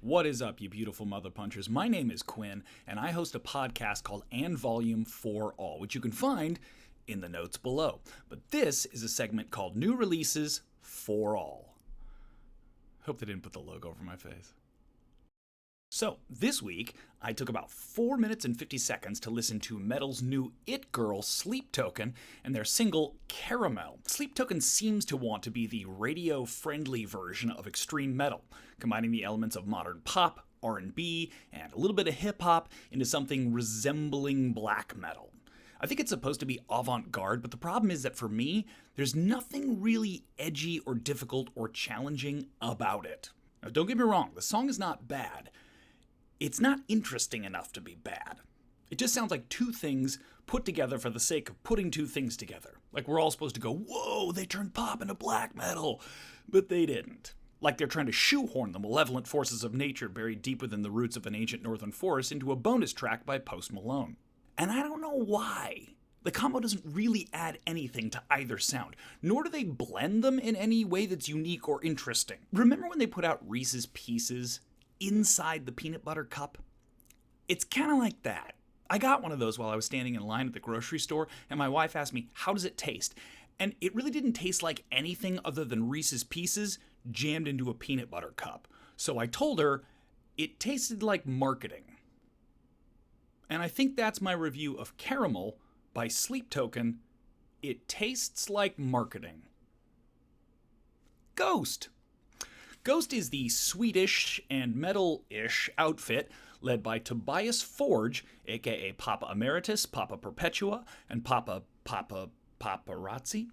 What is up, you beautiful mother punchers? My name is Quinn, and I host a podcast called And Volume for All, which you can find in the notes below. But this is a segment called New Releases for All. Hope they didn't put the logo over my face. So, this week, I took about 4 minutes and 50 seconds to listen to Metal's new It Girl, Sleep Token, and their single, Caramel. Sleep Token seems to want to be the radio-friendly version of extreme metal, combining the elements of modern pop, R&B, and a little bit of hip-hop into something resembling black metal. I think it's supposed to be avant-garde, but the problem is that for me, there's nothing really edgy or difficult or challenging about it. Now, don't get me wrong, the song is not bad. It's not interesting enough to be bad. It just sounds like two things put together for the sake of putting two things together. Like we're all supposed to go, whoa, they turned pop into black metal. But they didn't. Like they're trying to shoehorn the malevolent forces of nature buried deep within the roots of an ancient northern forest into a bonus track by Post Malone. And I don't know why. The combo doesn't really add anything to either sound, nor do they blend them in any way that's unique or interesting. Remember when they put out Reese's Pieces inside the peanut butter cup? It's kind of like that. I got one of those while I was standing in line at the grocery store, and my wife asked me, how does it taste? And it really didn't taste like anything other than Reese's Pieces jammed into a peanut butter cup. So I told her it tasted like marketing. And I think that's my review of Caramel by Sleep Token. It tastes like marketing. Ghost. Ghost is the Swedish and metal-ish outfit led by Tobias Forge, aka Papa Emeritus, Papa Perpetua, and Papa Paparazzi,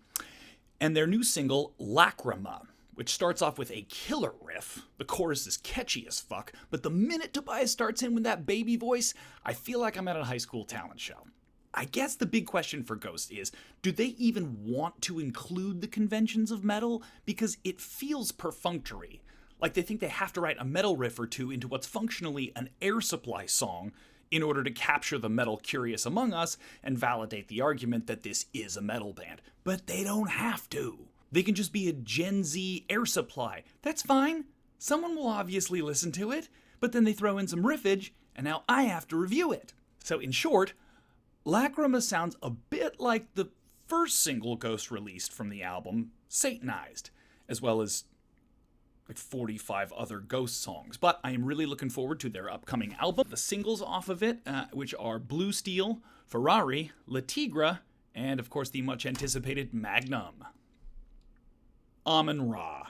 and their new single, Lacrima, which starts off with a killer riff. The chorus is catchy as fuck, but the minute Tobias starts in with that baby voice, I feel like I'm at a high school talent show. I guess the big question for Ghost is, do they even want to include the conventions of metal? Because it feels perfunctory. Like they think they have to write a metal riff or two into what's functionally an Air Supply song in order to capture the metal curious among us and validate the argument that this is a metal band. But they don't have to. They can just be a Gen Z Air Supply. That's fine. Someone will obviously listen to it, but then they throw in some riffage, and now I have to review it. So in short, Lacrima sounds a bit like the first single Ghost released from the album, Satanized, as well as like 45 other Ghost songs. But I am really looking forward to their upcoming album. The singles off of it, which are Blue Steel, Ferrari, La Tigra, and of course the much anticipated Magnum. Amenra.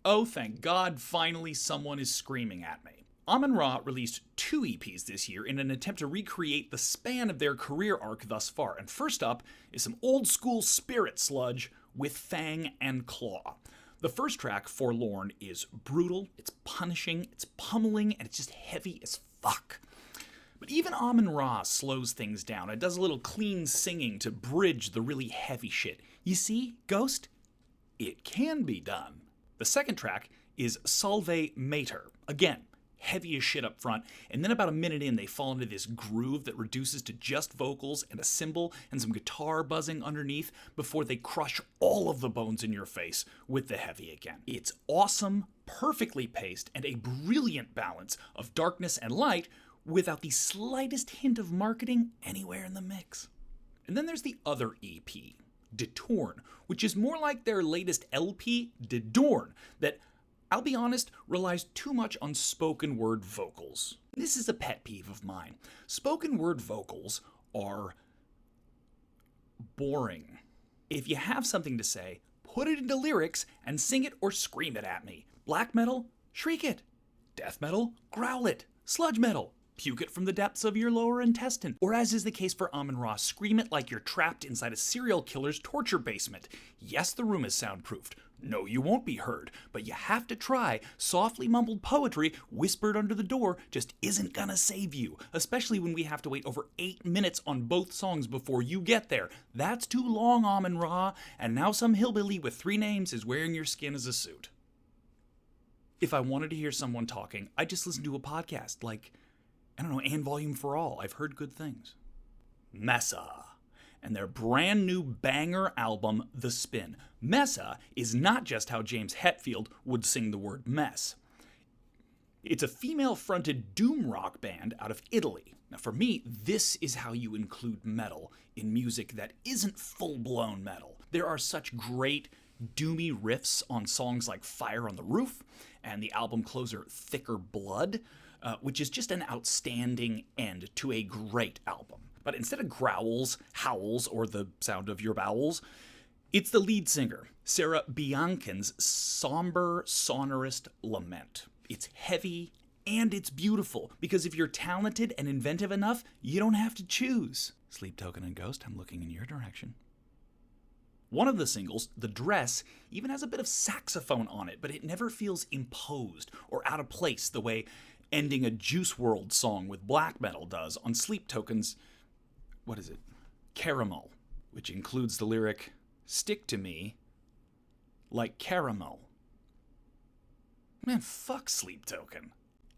Oh, thank God, finally someone is screaming at me. Amenra released 2 EPs this year in an attempt to recreate the span of their career arc thus far. And first up is some old school spirit sludge with Fang and Claw. The first track, Forlorn, is brutal, it's punishing, it's pummeling, and it's just heavy as fuck. But even Amenra slows things down. It does a little clean singing to bridge the really heavy shit. You see, Ghost? It can be done. The second track is Salve Mater. Again, heavy as shit up front, and then about a minute in, they fall into this groove that reduces to just vocals and a cymbal and some guitar buzzing underneath before they crush all of the bones in your face with the heavy again. It's awesome, perfectly paced, and a brilliant balance of darkness and light without the slightest hint of marketing anywhere in the mix. And then there's the other EP, Detorn, which is more like their latest LP, Dedorn, that, I'll be honest, relies too much on spoken word vocals. This is a pet peeve of mine. Spoken word vocals are boring. If you have something to say, put it into lyrics and sing it or scream it at me. Black metal, shriek it. Death metal, growl it. Sludge metal, puke it from the depths of your lower intestine. Or as is the case for Amenra, scream it like you're trapped inside a serial killer's torture basement. Yes, the room is soundproofed. No, you won't be heard, but you have to try. Softly mumbled poetry whispered under the door just isn't gonna save you, especially when we have to wait over 8 minutes on both songs before you get there. That's too long, Amenra, and now some hillbilly with 3 names is wearing your skin as a suit. If I wanted to hear someone talking, I'd just listen to a podcast like, I don't know, And Volume for All. I've heard good things. Messa and their brand new banger album, The Spin. Messa is not just how James Hetfield would sing the word mess. It's a female-fronted doom rock band out of Italy. Now for me, this is how you include metal in music that isn't full-blown metal. There are such great doomy riffs on songs like Fire on the Roof and the album closer Thicker Blood, which is just an outstanding end to a great album. But instead of growls, howls, or the sound of your bowels, it's the lead singer, Sarah Biancan's somber, sonorous lament. It's heavy and it's beautiful, because if you're talented and inventive enough, you don't have to choose. Sleep Token and Ghost, I'm looking in your direction. One of the singles, The Dress, even has a bit of saxophone on it, but it never feels imposed or out of place the way ending a Juice WRLD song with black metal does on Sleep Token's, Caramel, which includes the lyric, "Stick to me like caramel." Man, fuck Sleep Token.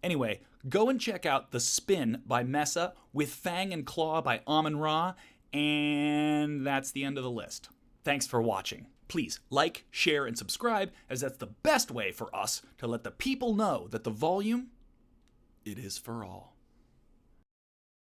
Anyway, go and check out The Spin by Messa with Fang and Claw by Amenra, and that's the end of the list. Thanks for watching. Please like, share, and subscribe, as that's the best way for us to let the people know that the volume, it is for all.